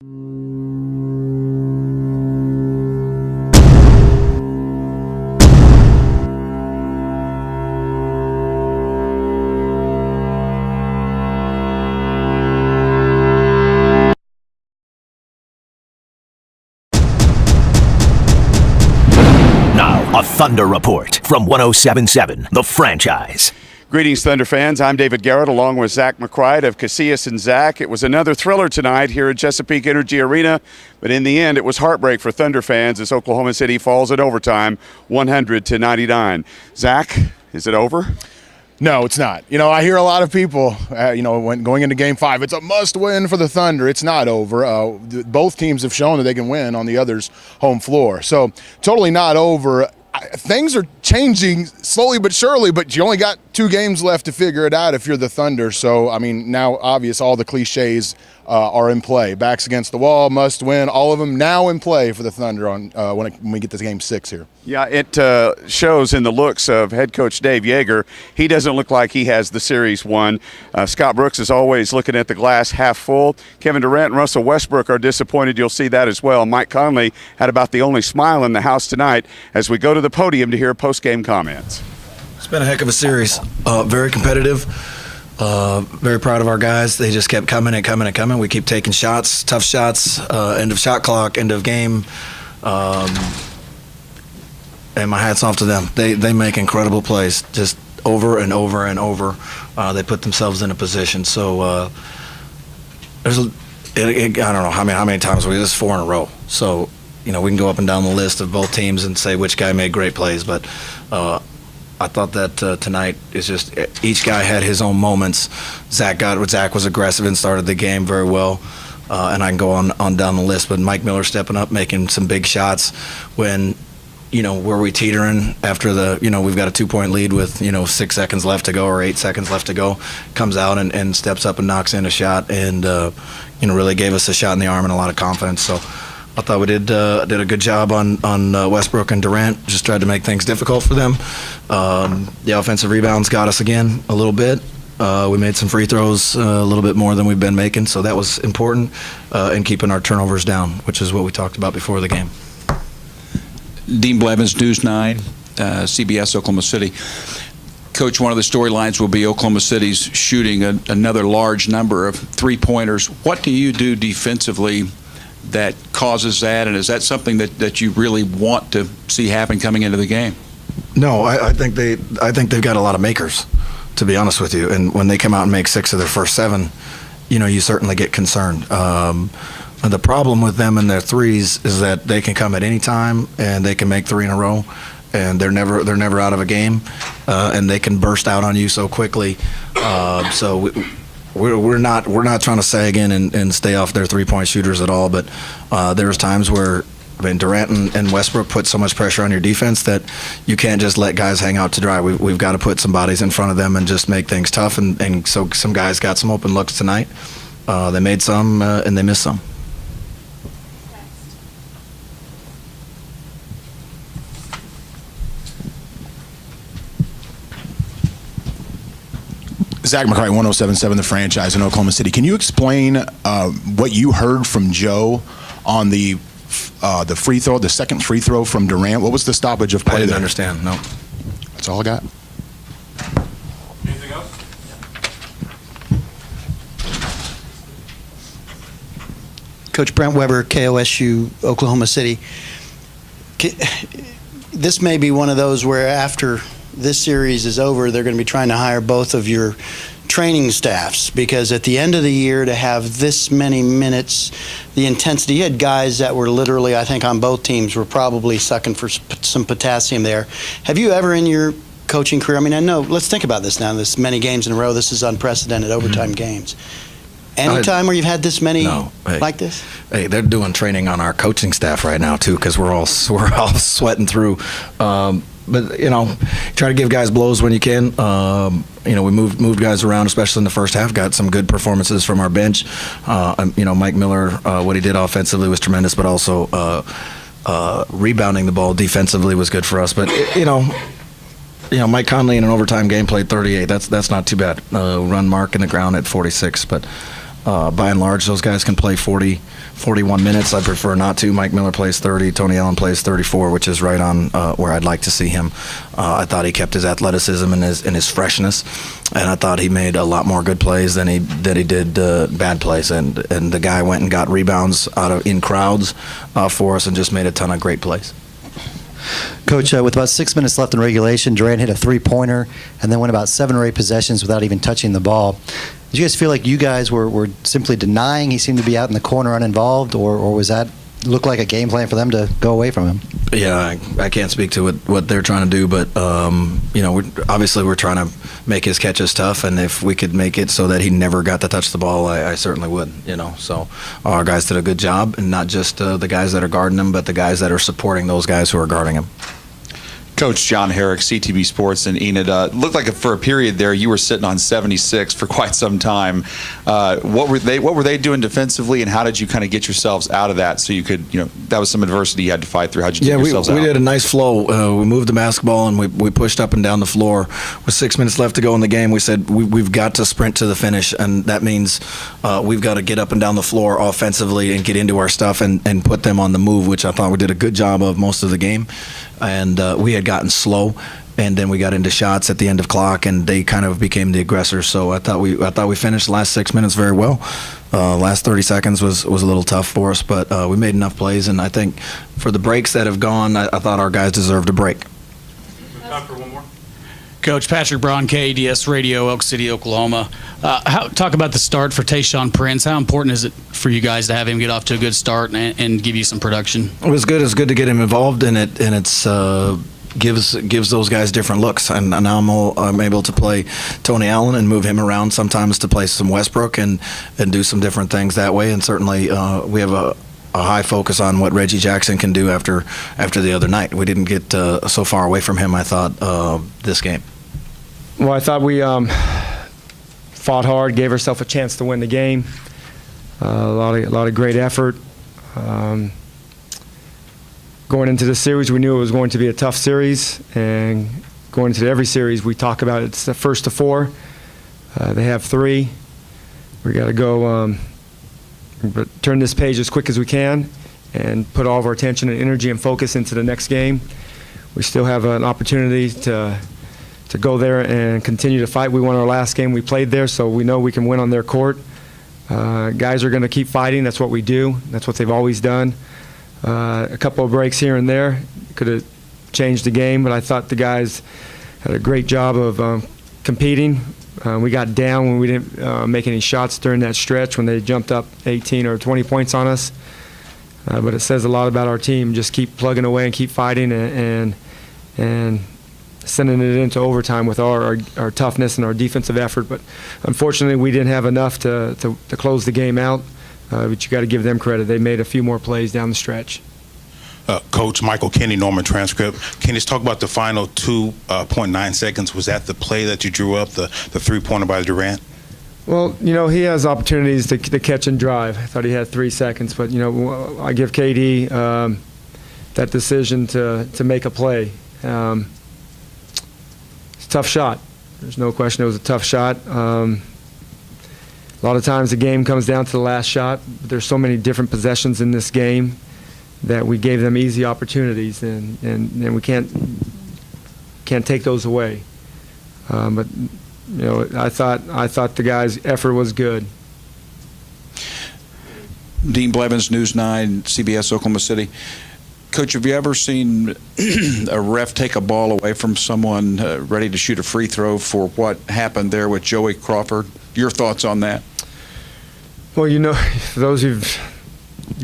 Now, a Thunder Report from 107.7 The Franchise. Greetings, Thunder fans. I'm David Garrett along with Zach McCride of Casillas and Zach. It was another thriller tonight here at Chesapeake Energy Arena, but in the end, it was heartbreak for Thunder fans as Oklahoma City falls in overtime, 100-99. Zach, is it over? No, it's not. I hear a lot of people, when going into Game 5, it's a must-win for the Thunder. It's not over. Both teams have shown that they can win on the other's home floor. So, totally not over. Things are changing slowly but surely, but you only got 2 games left to figure it out if you're the Thunder. So, now obvious all the cliches are in play. Backs against the wall, must win, all of them now in play for the Thunder on when we get to Game 6 here. Yeah, it shows in the looks of head coach Dave Yeager. He doesn't look like he has the series won. Scott Brooks is always looking at the glass half full. Kevin Durant and Russell Westbrook are disappointed. You'll see that as well. Mike Conley had about the only smile in the house tonight as we go to the podium to hear post-game comments. It's been a heck of a series. Very competitive. Very proud of our guys. They just kept coming and coming and coming. We keep taking shots, tough shots, end of shot clock, end of game. And my hat's off to them. They make incredible plays just over and over and over. They put themselves in a position. So I don't know how many times this is 4 in a row. So, we can go up and down the list of both teams and say which guy made great plays. But I thought that tonight is just each guy had his own moments. Zach was aggressive and started the game very well. And I can go on down the list. But Mike Miller stepping up, making some big shots when – were we teetering after we've got a 2-point lead with, 6 seconds left to go or 8 seconds left to go, comes out and steps up and knocks in a shot and, really gave us a shot in the arm and a lot of confidence. So I thought we did a good job on Westbrook and Durant, just tried to make things difficult for them. The offensive rebounds got us again a little bit. We made some free throws a little bit more than we've been making, so that was important in keeping our turnovers down, which is what we talked about before the game. Dean Blevins, News 9, CBS, Oklahoma City. Coach, one of the storylines will be Oklahoma City's shooting another large number of three-pointers. What do you do defensively that causes that, and is that something that you really want to see happen coming into the game? No, I think they've got a lot of makers, to be honest with you. And when they come out and make 6 of their first 7, you certainly get concerned. The problem with them and their threes is that they can come at any time and they can make 3 in a row, and they're never out of a game, and they can burst out on you so quickly. So we're not trying to sag in and stay off their 3-point shooters at all. But there's times where Durant and Westbrook put so much pressure on your defense that you can't just let guys hang out to dry. We've got to put some bodies in front of them and just make things tough. And so some guys got some open looks tonight. They made some and they missed some. Zach McCride, 107.7 The Franchise in Oklahoma City. Can you explain what you heard from Joe on the free throw, the second free throw from Durant? What was the stoppage of play? I didn't there? understand, no. That's all I got. Anything else? Coach Brent Weber, KOSU, Oklahoma City. This may be one of those where after this series is over, they're going to be trying to hire both of your training staffs, because at the end of the year to have this many minutes, the intensity, you had guys that were literally, I think on both teams, were probably sucking for some potassium there. Have you ever in your coaching career, I know, let's think about this now, this many games in a row, this is unprecedented overtime games. Any time where you've had this many like this? Hey, they're doing training on our coaching staff right now too, because we're all sweating through. But, try to give guys blows when you can. We moved guys around, especially in the first half, got some good performances from our bench. Mike Miller, what he did offensively was tremendous, but also rebounding the ball defensively was good for us. But, Mike Conley in an overtime game played 38. That's not too bad. Run mark in the ground at 46. But By and large, those guys can play 40, 41 minutes. I prefer not to. Mike Miller plays 30. Tony Allen plays 34, which is right on where I'd like to see him. I thought he kept his athleticism and his freshness, and I thought he made a lot more good plays than he did bad plays. And the guy went and got rebounds in crowds for us and just made a ton of great plays. Coach, with about 6 minutes left in regulation, Durant hit a three-pointer and then went about 7 or 8 possessions without even touching the ball. Did you guys feel like you guys were simply denying he seemed to be out in the corner uninvolved, or was that look like a game plan for them to go away from him? Yeah, I can't speak to what they're trying to do, but we're trying to make his catches tough, and if we could make it so that he never got to touch the ball, I certainly would. So our guys did a good job, and not just the guys that are guarding him, but the guys that are supporting those guys who are guarding him. Coach John Herrick, CTV Sports in Enid. Looked like for a period there you were sitting on 76 for quite some time. What were they doing defensively, and how did you kind of get yourselves out of that so you could, that was some adversity you had to fight through. How did you get yourselves out? We did a nice flow. We moved the basketball and we pushed up and down the floor. With 6 minutes left to go in the game, we said we've got to sprint to the finish, and that means we've got to get up and down the floor offensively and get into our stuff and put them on the move, which I thought we did a good job of most of the game. And we had gotten slow, and then we got into shots at the end of clock, and they kind of became the aggressors. So I thought we finished the last 6 minutes very well. Last 30 seconds was a little tough for us, but we made enough plays, and I think for the breaks that have gone, I thought our guys deserved a break. Time for one more. Coach Patrick Braun, KADS Radio, Elk City, Oklahoma. Talk about the start for Tayshaun Prince. How important is it for you guys to have him get off to a good start and give you some production? It was good. It's good to get him involved in it, and it's gives those guys different looks. And now I'm able to play Tony Allen and move him around sometimes to play some Westbrook and do some different things that way. And certainly we have a high focus on what Reggie Jackson can do after the other night. We didn't get so far away from him, I thought, this game. Well, I thought we fought hard, gave ourselves a chance to win the game. A lot of great effort. Going into the series, we knew it was going to be a tough series, and going into every series, we talk about it's the first to 4. They have 3. We got to go turn this page as quick as we can and put all of our attention and energy and focus into the next game. We still have an opportunity to go there and continue to fight. We won our last game we played there, so we know we can win on their court. Guys are going to keep fighting. That's what we do. That's what they've always done. A couple of breaks here and there could have changed the game, but I thought the guys had a great job of competing. We got down when we didn't make any shots during that stretch when they jumped up 18 or 20 points on us. But it says a lot about our team. Just keep plugging away and keep fighting and sending it into overtime with our toughness and our defensive effort. But unfortunately, we didn't have enough to close the game out. But you got to give them credit. They made a few more plays down the stretch. Coach Michael Kenny, Norman Transcript. Can you just talk about the final 2.9 seconds? Was that the play that you drew up, the three-pointer by Durant? Well, he has opportunities to catch and drive. I thought he had 3 seconds, but, I give KD that decision to make a play. It's a tough shot. There's no question it was a tough shot. A lot of times the game comes down to the last shot, but there's so many different possessions in this game that we gave them easy opportunities, and we can't take those away. But I thought the guys' effort was good. Dean Blevins, News 9, CBS, Oklahoma City. Coach, have you ever seen a ref take a ball away from someone ready to shoot a free throw for what happened there with Joey Crawford? Your thoughts on that? Well, for those who've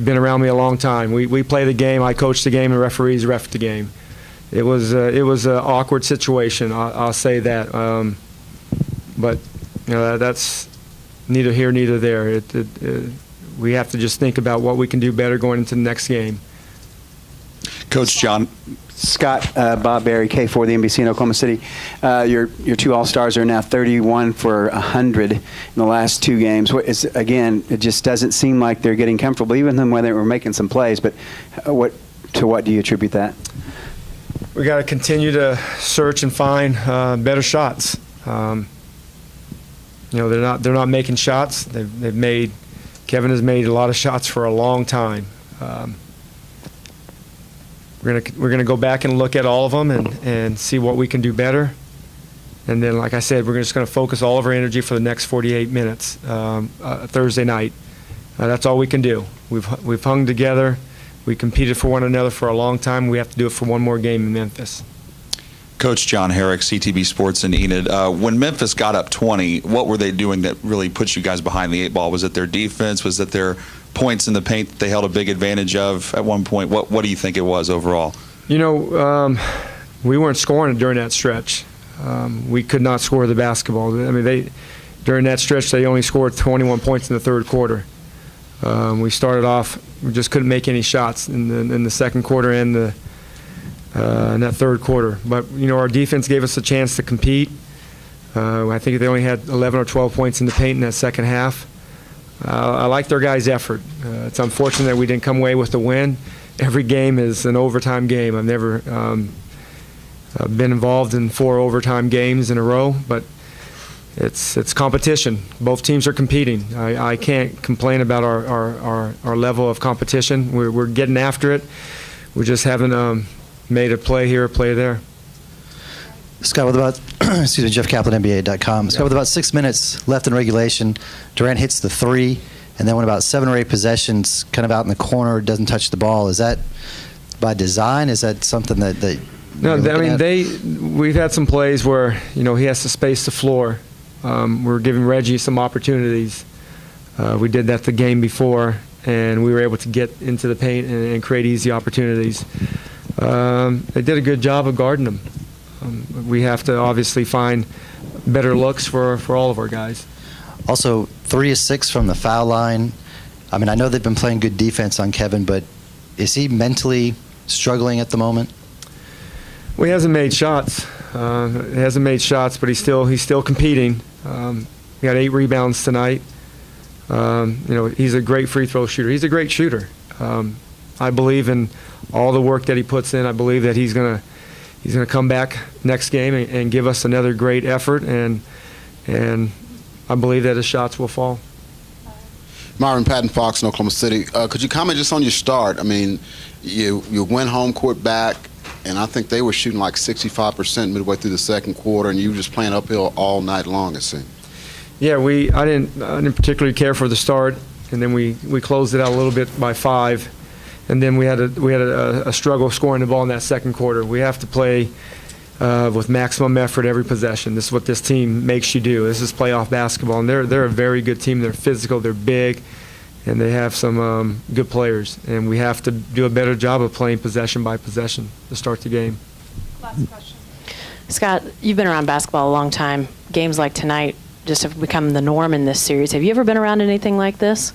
been around me a long time, we play the game. I coach the game, and referees ref the game. It was an awkward situation. I'll say that. But that's neither here, neither there. We have to just think about what we can do better going into the next game. Coach John. Scott, Bob Berry, K4, the NBC in Oklahoma City. Your 2 All-Stars are now 31 for 100 in the last 2 games. Again, it just doesn't seem like they're getting comfortable, even when they were making some plays. But what do you attribute that? We got to continue to search and find better shots. they're not making shots. Kevin has made a lot of shots for a long time. We're gonna go back and look at all of them and see what we can do better. And then, like I said, we're just going to focus all of our energy for the next 48 minutes Thursday night. That's all we can do. We've hung together. We competed for one another for a long time. We have to do it for one more game in Memphis. Coach John Herrick, CTV Sports in Enid. When Memphis got up 20, what were they doing that really put you guys behind the eight ball? Was it their defense? Was it their points in the paint that they held a big advantage of at one point? What do you think it was overall? We weren't scoring during that stretch. We could not score the basketball. I mean, during that stretch, they only scored 21 points in the third quarter. We started off, we just couldn't make any shots in the second quarter and in that third quarter. But, our defense gave us a chance to compete. I think they only had 11 or 12 points in the paint in that second half. I like their guys' effort. It's unfortunate that we didn't come away with the win. Every game is an overtime game. I've never been involved in 4 overtime games in a row, but it's competition. Both teams are competing. I can't complain about our level of competition. We're getting after it. We just haven't made a play here, a play there. Scott, with about, Jeff Kaplan, NBA.com. Scott, with about 6 minutes left in regulation, Durant hits the three, and then when about 7 or 8 possessions, kind of out in the corner, doesn't touch the ball. Is that by design? Is that something that No, we've had some plays where, he has to space the floor. We're giving Reggie some opportunities. We did that the game before, and we were able to get into the paint and create easy opportunities. They did a good job of guarding them. We have to obviously find better looks for all of our guys. Also, 3 of 6 from the foul line. I mean, I know they've been playing good defense on Kevin, but is he mentally struggling at the moment? Well, he hasn't made shots. But he's still competing. He got 8 rebounds tonight. He's a great free throw shooter. He's a great shooter. I believe in all the work that he puts in. I believe that he's gonna come back next game and give us another great effort, and I believe that his shots will fall. Myron Patton Fox in Oklahoma City. Could you comment just on your start? I mean, you went home court back, and I think they were shooting like 65% midway through the second quarter, and you were just playing uphill all night long, it seemed. Yeah, I didn't particularly care for the start, and then we closed it out a little bit by 5, and then we had a struggle scoring the ball in that second quarter. We have to play with maximum effort every possession. This is what this team makes you do. This is playoff basketball, and they're a very good team. They're physical, they're big, and they have some good players. And we have to do a better job of playing possession by possession to start the game. Last question. Scott, you've been around basketball a long time. Games like tonight just have become the norm in this series. Have you ever been around anything like this?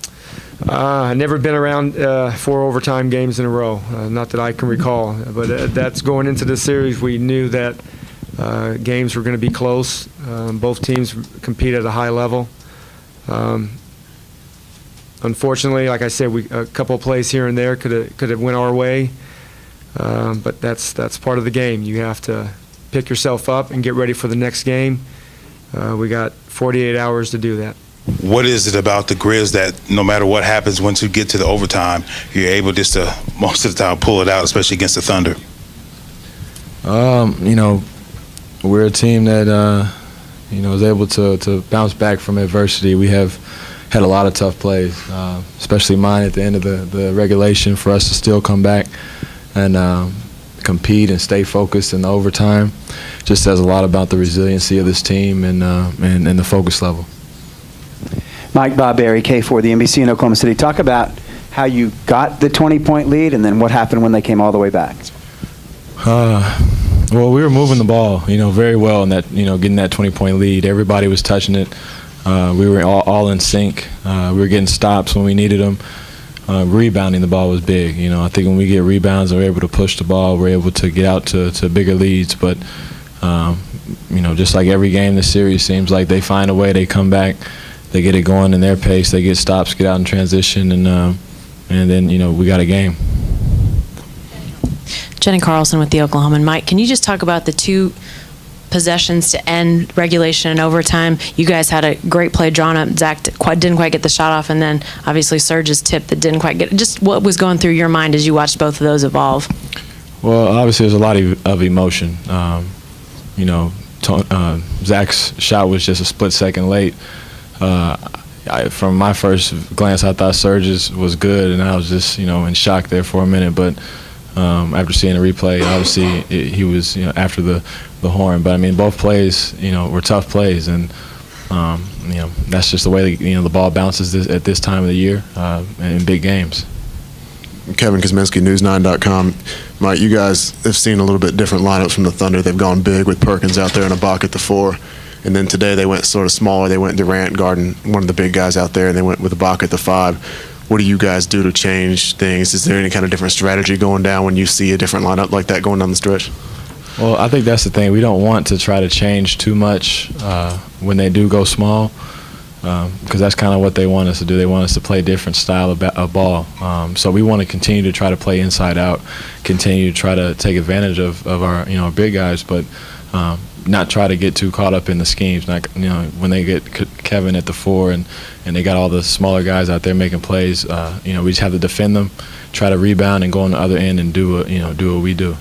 I've never been around 4 overtime games in a row, not that I can recall. But that's going into the series. We knew that games were going to be close. Both teams compete at a high level. Unfortunately, like I said, a couple of plays here and there could have went our way. But that's part of the game. You have to pick yourself up and get ready for the next game. We got 48 hours to do that. What is it about the Grizz that no matter what happens, once you get to the overtime, you're able just to, most of the time, pull it out, especially against the Thunder? We're a team that, is able to bounce back from adversity. We have had a lot of tough plays, especially mine at the end of the regulation, for us to still come back and compete and stay focused in the overtime. Just says a lot about the resiliency of this team and the focus level. Mike Barberry, K4, the NBC in Oklahoma City. Talk about how you got the 20-point lead and then what happened when they came all the way back. Well, we were moving the ball, very well in that, getting that 20-point lead. Everybody was touching it. We were all in sync. We were getting stops when we needed them. Rebounding the ball was big. I think when we get rebounds and we're able to push the ball, we're able to get out to bigger leads. But, just like every game this series, seems like they find a way, they come back, they get it going in their pace, they get stops, get out in transition, and then, we got a game. Jenny Carlson with the Oklahoman. Mike, can you just talk about the two possessions to end regulation and overtime. You guys had a great play drawn up. Zach didn't quite get the shot off, and then obviously Serge's tip that didn't quite get. Just what was going through your mind as you watched both of those evolve? Well, obviously there's a lot of emotion. You know, Zach's shot was just a split second late. From my first glance, I thought Serge's was good, and I was just, in shock there for a minute. But after seeing the replay, obviously he was, after the horn. But I mean, both plays, were tough plays, and that's just the way the ball bounces at this time of the year in big games. Kevin Kosminski, News9.com. Mike, you guys have seen a little bit different lineups from the Thunder. They've gone big with Perkins out there and Ibaka at the 4. And then today they went sort of smaller. They went Durant guarding one of the big guys out there, and they went with Ibaka at the 5. What do you guys do to change things? Is there any kind of different strategy going down when you see a different lineup like that going down the stretch? Well, I think that's the thing. We don't want to try to change too much when they do go small, because that's kind of what they want us to do. They want us to play a different style of ball. So we want to continue to try to play inside out, continue to try to take advantage of our big guys, but not try to get too caught up in the schemes. Like, when they get Kevin at the 4 and they got all the smaller guys out there making plays, we just have to defend them, try to rebound, and go on the other end and do what we do.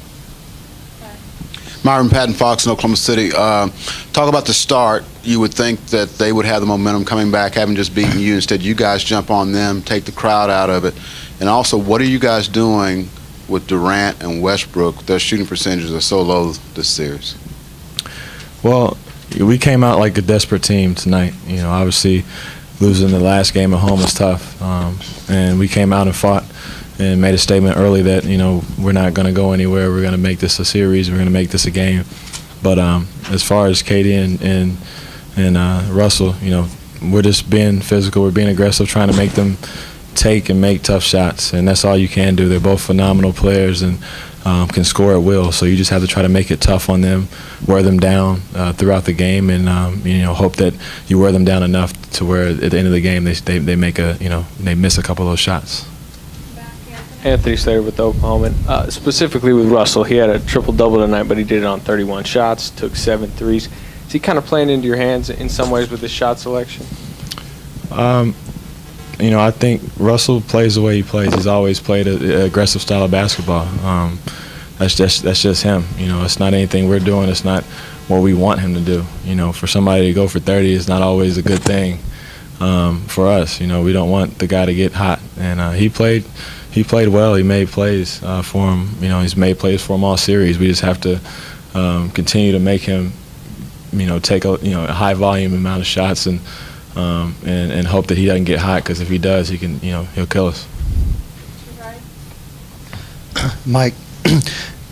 Myron Patton Fox in Oklahoma City. Talk about the start. You would think that they would have the momentum coming back, having just beaten you. Instead, you guys jump on them, take the crowd out of it. And also, what are you guys doing with Durant and Westbrook? Their shooting percentages are so low this series. Well, we came out like a desperate team tonight. Obviously losing the last game at home was tough. And we came out and fought and made a statement early that, we're not going to go anywhere. We're going to make this a series. We're going to make this a game. But as far as KD and Russell, we're just being physical. We're being aggressive, trying to make them take and make tough shots. And that's all you can do. They're both phenomenal players and can score at will. So you just have to try to make it tough on them, wear them down throughout the game, and hope that you wear them down enough to where at the end of the game they make they miss a couple of those shots. Anthony Slater with Oklahoma. Specifically with Russell, he had a triple-double tonight, but he did it on 31 shots, took 7 threes. Is he kind of playing into your hands in some ways with his shot selection? I think Russell plays the way he plays. He's always played an aggressive style of basketball. That's just him. It's not anything we're doing. It's not what we want him to do. For somebody to go for 30 is not always a good thing for us. We don't want the guy to get hot. And he played well. He made plays for him. He's made plays for him all series. We just have to continue to make him, take a high volume amount of shots and hope that he doesn't get hot, because if he does, he can, he'll kill us. Mike, do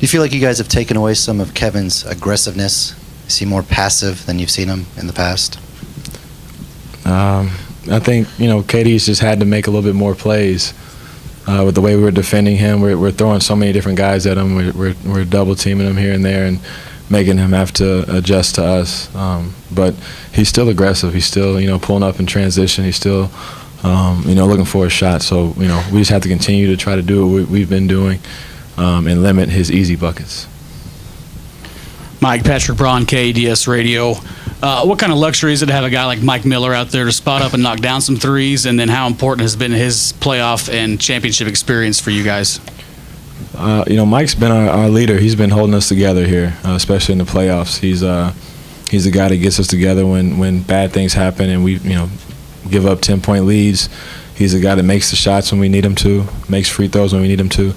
you feel like you guys have taken away some of Kevin's aggressiveness? Is he more passive than you've seen him in the past? I think, KD's just had to make a little bit more plays. With the way we were defending him, we're throwing so many different guys at him. We're double teaming him here and there and making him have to adjust to us. But he's still aggressive. He's still, pulling up in transition. He's still, looking for a shot. So, we just have to continue to try to do what we've been doing and limit his easy buckets. Mike, Patrick Braun, KDS Radio. What kind of luxury is it to have a guy like Mike Miller out there to spot up and knock down some threes? And then how important has been his playoff and championship experience for you guys? Mike's been our leader. He's been holding us together here, especially in the playoffs. He's the guy that gets us together when bad things happen and we give up 10-point leads. He's the guy that makes the shots when we need him to, makes free throws when we need him to.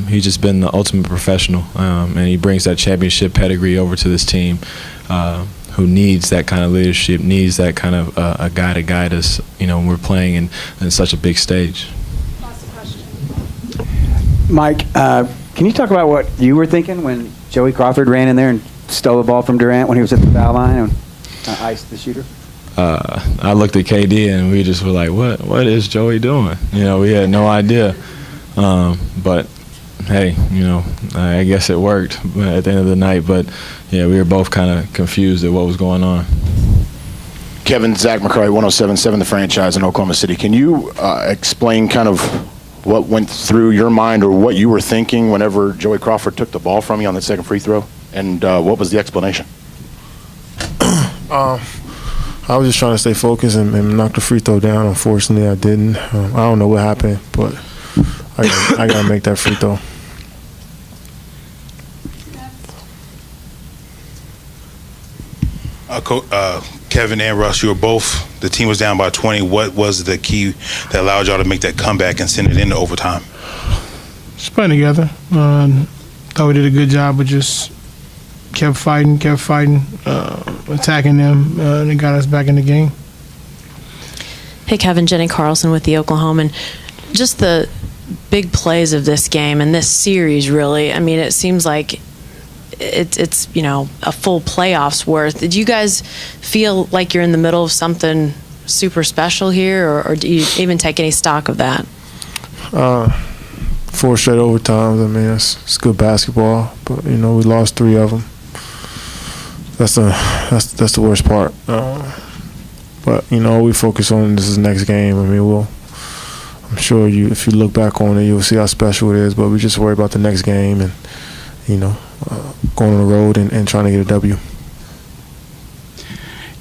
He's just been the ultimate professional, and he brings that championship pedigree over to this team, who needs that kind of leadership, needs that kind of a guy to guide us, when we're playing in such a big stage. Mike, can you talk about what you were thinking when Joey Crawford ran in there and stole the ball from Durant when he was at the foul line and iced the shooter? I looked at KD and we just were like, what is Joey doing? We had no idea. But hey, I guess it worked at the end of the night. But yeah, we were both kind of confused at what was going on. Kevin, Zach McCurry, 107.7 The Franchise in Oklahoma City. Can you explain kind of what went through your mind or what you were thinking whenever Joey Crawford took the ball from you on that second free throw? And what was the explanation? I was just trying to stay focused and knock the free throw down. Unfortunately, I didn't. I don't know what happened, but I got to make that free throw. Kevin and Russ, you were both, the team was down by 20. What was the key that allowed y'all to make that comeback and send it into overtime? Just playing together. Thought we did a good job, but just kept fighting, attacking them, and it got us back in the game. Hey, Kevin, Jenny Carlson with the Oklahoman. Just the big plays of this game and this series, really. I mean, it seems like it's a full playoffs worth. Did you guys feel like you're in the middle of something super special here, or do you even take any stock of that? 4 straight overtimes. I mean, it's good basketball, but we lost 3 of them. That's the worst part. But we focus on this is next game. I mean, I'm sure if you look back on it, you'll see how special it is. But we just worry about the next game and going on the road and trying to get a W.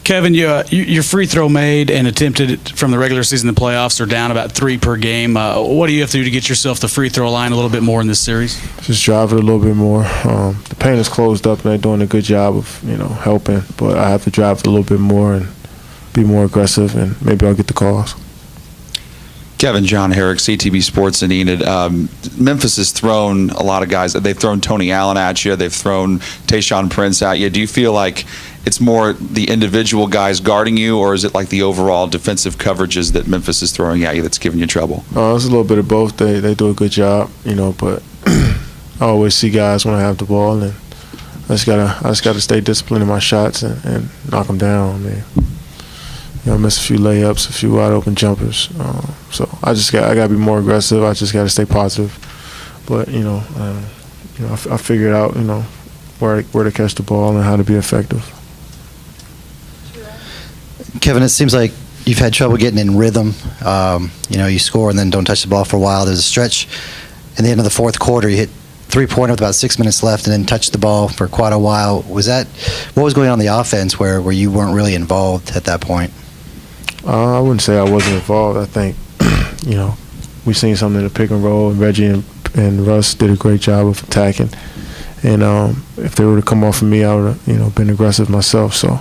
Kevin, your free throw made and attempted from the regular season to the playoffs are down about 3 per game. What do you have to do to get yourself the free throw line a little bit more in this series? Just drive it a little bit more. The paint is closed up and they're doing a good job of helping, but I have to drive it a little bit more and be more aggressive, and maybe I'll get the calls. Kevin, John Herrick, CTV Sports in Enid. Memphis has thrown a lot of guys. They've thrown Tony Allen at you. They've thrown Tayshaun Prince at you. Do you feel like it's more the individual guys guarding you, or is it like the overall defensive coverages that Memphis is throwing at you that's giving you trouble? It's a little bit of both. They do a good job, but I always see guys when I have the ball, and I just gotta stay disciplined in my shots and knock them down. I mean, I miss a few layups, a few wide open jumpers. So I gotta be more aggressive. I just gotta stay positive. But I figured out where to catch the ball and how to be effective. Kevin, it seems like you've had trouble getting in rhythm. You score and then don't touch the ball for a while. There's a stretch in the end of the fourth quarter. You hit 3-pointer with about 6 minutes left and then touched the ball for quite a while. What was going on in the offense where you weren't really involved at that point? I wouldn't say I wasn't involved. I think, we seen something in the pick and roll, and Reggie and Russ did a great job of attacking. And if they were to come off of me, I would have, been aggressive myself. So,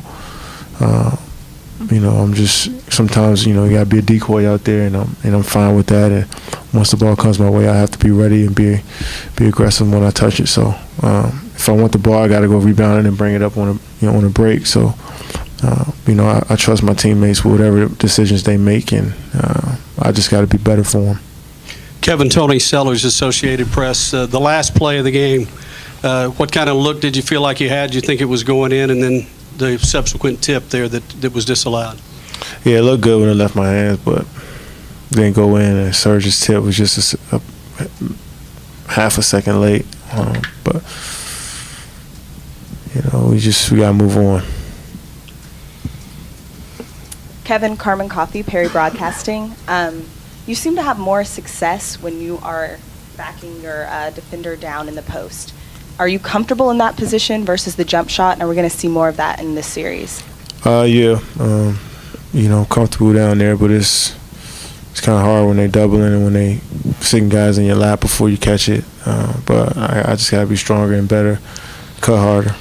I'm just sometimes, you got to be a decoy out there, and I'm fine with that. And once the ball comes my way, I have to be ready and be aggressive when I touch it. So, if I want the ball, I got to go rebound it and bring it up on a break. So. I trust my teammates with whatever decisions they make, and I just got to be better for them. Kevin, Tony Sellers, Associated Press. The last play of the game, what kind of look did you feel like you had? Did you think it was going in, and then the subsequent tip there that was disallowed? Yeah, it looked good when it left my hands, but it didn't go in, and Serge's tip was just a half a second late. But we got to move on. Kevin, Carmen Coffey, Perry Broadcasting. You seem to have more success when you are backing your defender down in the post. Are you comfortable in that position versus the jump shot, and are we going to see more of that in this series? Yeah. Comfortable down there, but it's kind of hard when they doubling and when they sitting guys in your lap before you catch it. But I just got to be stronger and better, cut harder.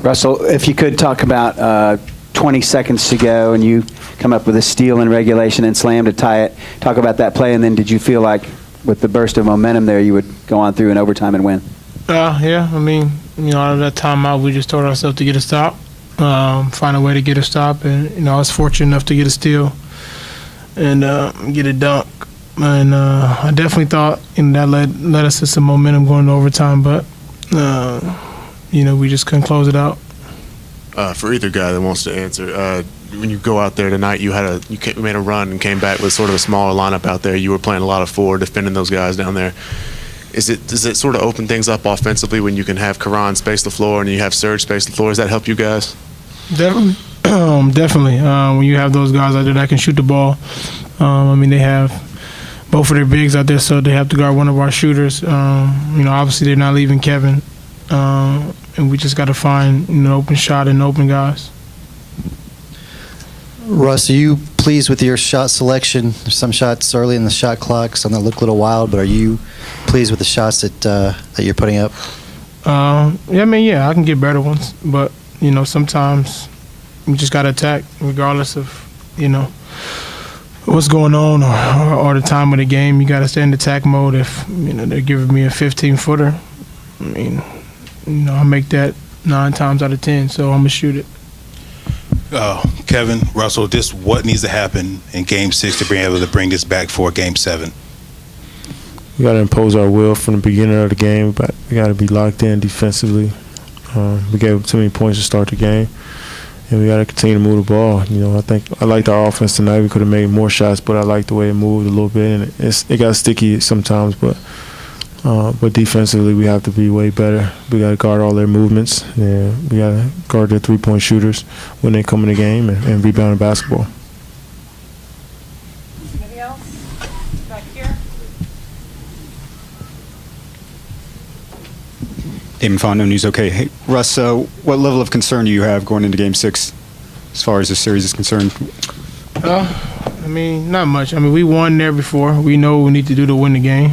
Russell, if you could talk about 20 seconds to go, and you come up with a steal in regulation and slam to tie it. Talk about that play, and then did you feel like with the burst of momentum there, you would go on through in overtime and win? Yeah. I mean, out of that timeout, we just told ourselves to get a stop, find a way to get a stop, and I was fortunate enough to get a steal and get a dunk. And I definitely thought that led us to some momentum going to overtime, but we just couldn't close it out. For either guy that wants to answer, when you go out there tonight, you made a run and came back with sort of a smaller lineup out there. You were playing a lot of forward, defending those guys down there. Does it sort of open things up offensively when you can have Karan space the floor and you have Serge space the floor? Does that help you guys? Definitely. When you have those guys out there that can shoot the ball, they have both of their bigs out there, so they have to guard one of our shooters. Obviously they're not leaving Kevin. And we just got to find an open shot and open guys. Russ, are you pleased with your shot selection? There's some shots early in the shot clock, some that look a little wild, but are you pleased with the shots that you're putting up? Yeah, I can get better ones, but sometimes you just gotta attack, regardless of what's going on or the time of the game. You gotta stay in attack mode. If they're giving me a 15-footer, I make that 9 times out of 10, so I'm gonna shoot it. Kevin, Russell, just what needs to happen in Game 6 to be able to bring this back for Game 7? We got to impose our will from the beginning of the game, but we got to be locked in defensively. We gave up too many points to start the game, and we got to continue to move the ball. I think I liked our offense tonight. We could have made more shots, but I liked the way it moved a little bit, and it got sticky sometimes. But defensively, we have to be way better. We got to guard all their movements, and we got to guard their three-point shooters when they come in the game and rebound the basketball. Anybody else? Back here. Damon Fondo, News OK. Hey, Russ, what level of concern do you have going into Game 6 as far as the series is concerned? Not much. We won there before. We know what we need to do to win the game.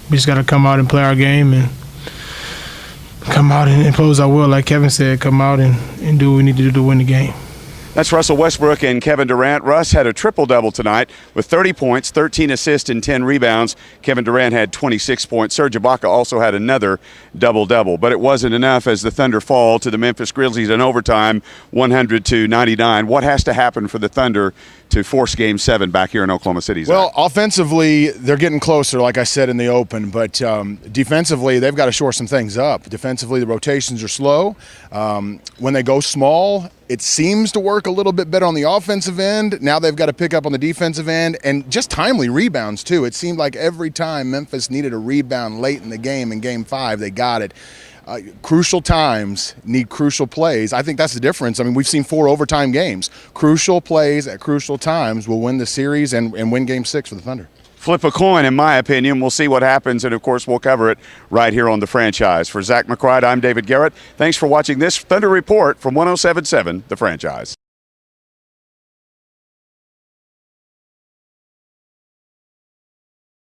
We just got to come out and play our game and come out and impose our will, like Kevin said, come out and do what we need to do to win the game. That's Russell Westbrook and Kevin Durant. Russ had a triple-double tonight with 30 points, 13 assists, and 10 rebounds. Kevin Durant had 26 points. Serge Ibaka also had another double-double. But it wasn't enough as the Thunder fall to the Memphis Grizzlies in overtime, 100-99. What has to happen for the Thunder to force Game 7 back here in Oklahoma City? Zach? Well, offensively, they're getting closer, like I said in the open. But defensively, they've got to shore some things up. Defensively, the rotations are slow. When they go small, it seems to work a little bit better on the offensive end. Now they've got to pick up on the defensive end, and just timely rebounds, too. It seemed like every time Memphis needed a rebound late in the game, in Game 5, they got it. Crucial times need crucial plays. I think that's the difference. We've seen 4 overtime games. Crucial plays at crucial times will win the series and win Game 6 for the Thunder. Flip a coin, in my opinion. We'll see what happens, and, of course, we'll cover it right here on The Franchise. For Zach McBride, I'm David Garrett. Thanks for watching this Thunder Report from 107.7 The Franchise.